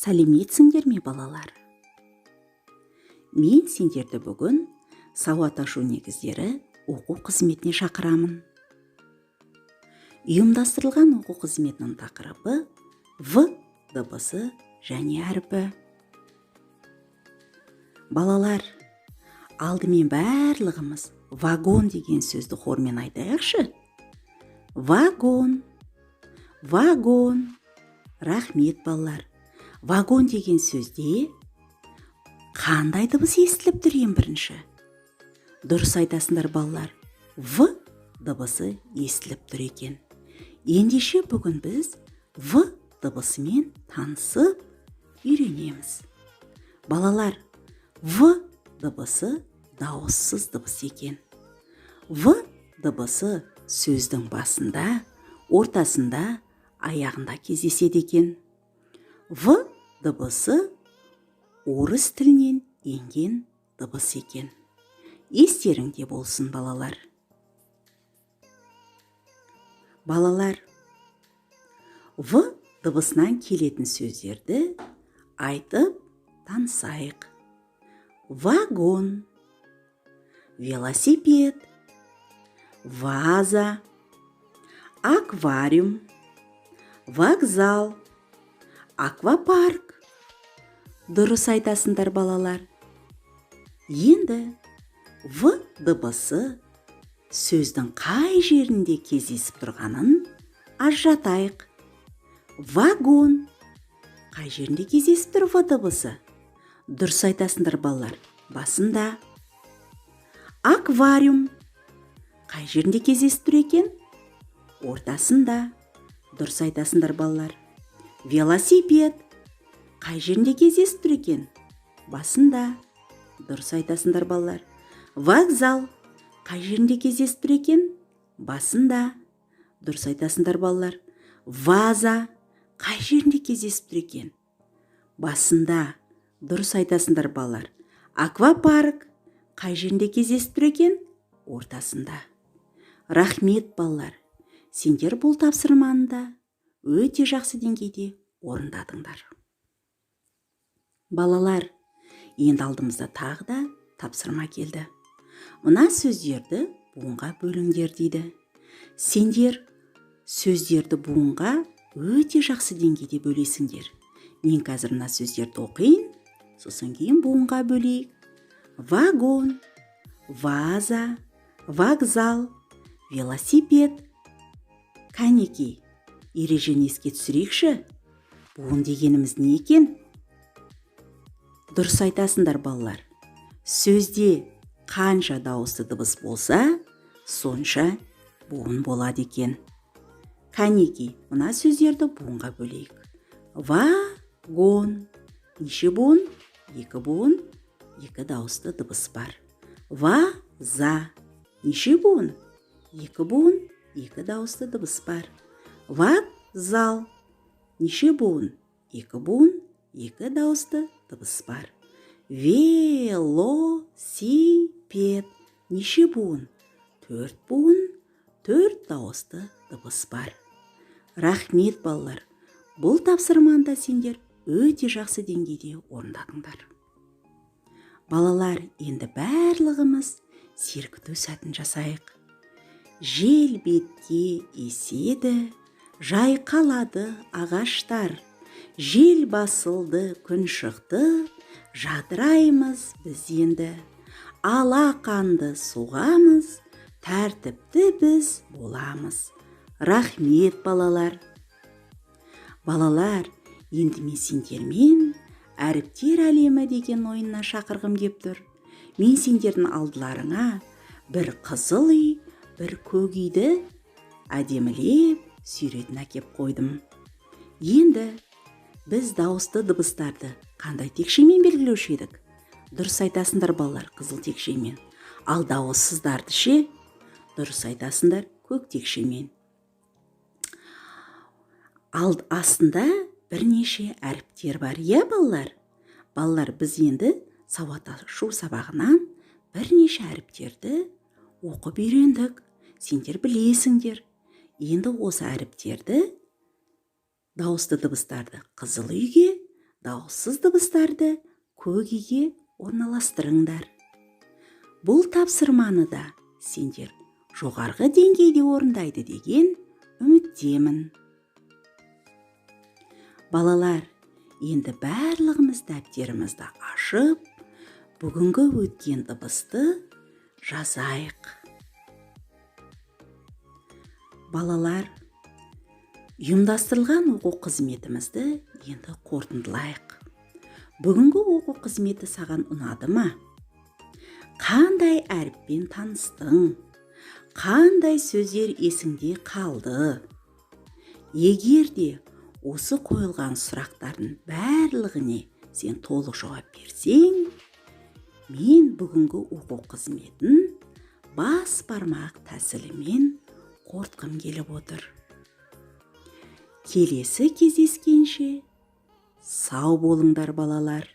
Сәлеметсіңдер ме, балалар? Мен сендерді бүгін сауат ашу негіздері оқу қызметіне шақырамын. Ұйымдастырылған оқу қызметінің тақырыбы В дыбысы және әрпі. Балалар, алдымен барлығымыз вагон деген сөзді хормен айтайықшы. Вагон. Вагон. Рахмет, балалар. Вагон деген сөзде қандай дыбыс естіліп тұр ең бірінші? Дұрыс айтасыңдар, балалар. В дыбысы естіліп тұр екен. Ендеше бүгін біз В дыбысымен танысып үйренеміз. Балалар, В дыбысы дауыссыз дыбыс екен. В дыбысы сөздің басында, ортасында, аяғында кездеседі екен. В дыбысы орыс тілінен енген дыбыс екен. Естеріңде болсын, балалар. Балалар, В дыбысынан келетін сөздерді айтып танысайық. Вагон, велосипед, ваза, аквариум, вокзал, аквапарк. Дұрыс айтасыңдар, балалар. Енді В дыбысы сөздің қай жерінде кездесіп тұрғанын ажыратайық. Вагон. Қай жерінде кездесіп тұр В дыбысы? Дұрыс айтасыңдар, балалар. Басында. Аквариум. Қай жерінде кездесіп тұр екен? Ортасында. Дұрыс айтасыңдар, балалар. Велосипед. Қай жерінде кездесіп тұр екен? Басында. Дұрыс айтасыңдар, балалар. Вокзал. Қай жерінде кездесіп тұр екен? Басында. Дұрыс айтасыңдар, балалар. Ваза. Қай жерінде кездесіп тұр екен? Басында. Дұрыс айтасыңдар, балалар. Аквапарк. Қай жерінде кездесіп тұр екен? Ортасында. Рахмет, балалар. Сендер бұл тапсырманы да өте жақсы деңгейде орындадыңдар. Балалар, енді алдымызда тағы да тапсырма келді. Мына сөздерді буынға бөліңдер дейді. Сендер сөздерді буынға өте жақсы деңгейде бөлесіңдер. Мен қазір мына сөздерді оқиын, сосын кейін буынға бөлейік. Вагон, ваза, вокзал, велосипед. Кәнеки, ережені еске түсірейікші. Буын дегеніміз не екен? Дұрыс айтасыңдар, балалар. Сөзде қанша дауысты дыбыс болса, сонша буын болады екен. Кәнеки, мына сөздерді буынға бөлейік. Вагон. Неше буын? 2 буын, 2 дауысты дыбыс бар. Ваза. Неше буын? 2 буын, 2 дауысты дыбыс бар. Вокзал. Неше буын? 2 буын, 2 дауысты дыбыс бар. Велосипед. Неше буын? 4 буын, 4 дауысты дыбыс бар. Рахмет, балалар. Бұл тапсырманы сендер өте жақсы деңгейде орындадыңдар. Балалар, енді барлығымыз сергіту сәтін жасайық. Жел бетке еседі, жайқалады ағаштар. Жел басылды, күн шықты, жадыраймыз біз енді. Алақанды суғамыз, тәртіпті біз боламыз. Рахмет, балалар. Балалар, енді мен сендермен әріптер әлемі деген ойынына шақырғым кеп тұр. Мен сендердің алдыларыңа бір қызыл үй, бір көк үйді әдемілеп суретін әкеп қойдым. Енді біз дауысты дыбыстарды қандай текшемен белгілеуші едік? Дұрыс айтасыңдар, балалар, қызыл текшемен. Ал дауыссыздарды ше? Дұрыс айтасыңдар, көк текшемен. Ал астында бірнеше әріптер бар, е, балалар? Балалар, біз енді сауат ашу сабағынан бірнеше әріптерді оқып үйрендік. Сендер білесіңдер. Енді осы әріптерді, дауысты дыбыстарды қызыл үйге, дауыссыз дыбыстарды көк орналастырыңдар. Бұл тапсырманы да сендер жоғарғы деңгейде орындайды деген үміттемін. Балалар, енді барлығымыз дәптерімізді ашып, бүгінгі өткен дыбысты жазайық. Балалар, ұйымдастырылған оқу қызметімізді енді қорытындылайық. Бүгінгі оқу қызметі саған ұнады ма? Қандай әріппен таныстың? Қандай сөздер есіңде қалды? Егер де осы қойылған сұрақтардың барлығына сен толық жауап берсең, мен бүгінгі оқу қызметін бас бармақ тәсілімен қорытқым келіп отыр. Келесі кездескенше сау болыңдар балалар.